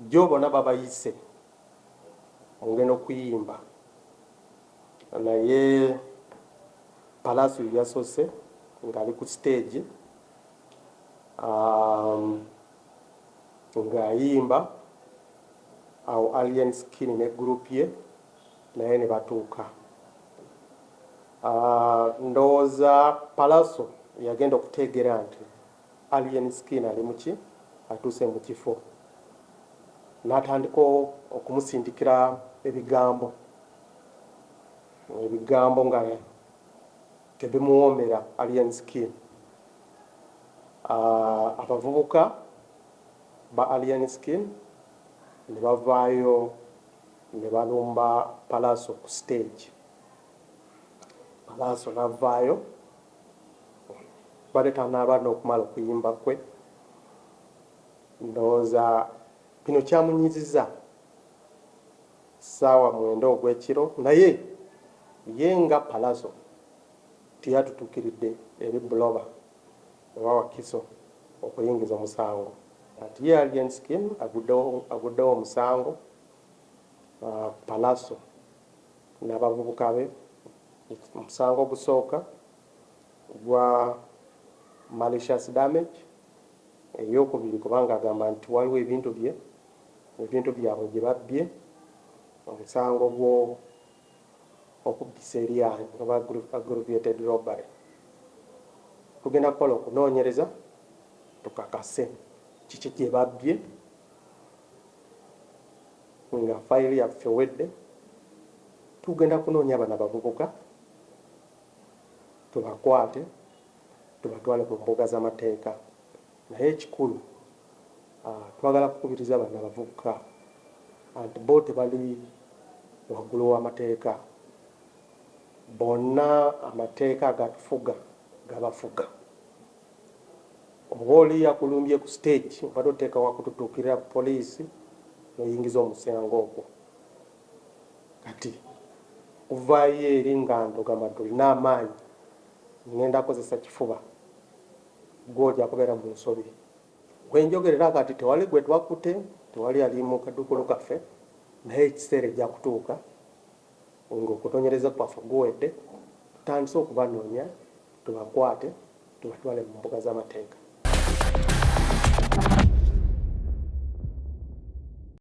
gy'obona babayise ngeno kuyimba naye Palaso yasose ngali ku stage ng'ayimba awo Alien Skin ne group ye naye ne batuuka. Ndowooza Palaso yagenda okuteegera nti Alien Skin ali muki atuuse mu kifo n'atandika okumusindikira ebigambo nga tebimuwoomera Alien Skin. Abavubuka ba Alien Skin ne bavaayo ne balumba Palaso ku stage. Palaso n'avaayo bade tanaaba n'okumala okuyimba kwe. Ndowooza kino kyamunyiziza ssaawa 9 ogw'ekiro, naye ye nga Palaso tiyatutuukiridde eri Buloba oba Wakiso okuyingiza omusango. Ati ye Alien Skin aguddewo omusango. Palaso n'abavubuka be omusango ogusooka gwa malicious damage, eyokubiri kubanga agamba nti waliwo ebintu byabwe gye babbye, omusango okubbisa eryanyi oba aggravated robbery. Tugenda kukola okunoonyereza tukakase kiki gye babbye nga fayiri yaffe wedde. Tugenda kunoonya bano abavubuka tubakwate tubatwale ku mbuga z'amateeka, naye ekikulu twagala kukubiriza bano abavubuka anti bo tebali waggulu w'amateeka, bonna amateeka agatufuga gabafuga. Oba oli yakulumbye ku stage obadde oteeka wakututuukirira ku poliisi noyingiza omusango ogwo, kati kuvaayo eri nga ndogamba nti olina amaanyi ngenda kozesa kifuba gw'ojja kubeera mu nsobi. Wenjogerera kati tewali gwe twakute, tewali ali mu kaduukulu kaffe, naye ekiseera ejja kutuuka ng'okunoonyereza kwaffe guwedde, tutandise okubanoonya tubakwate tubatwale mu mbuga z'amateeka.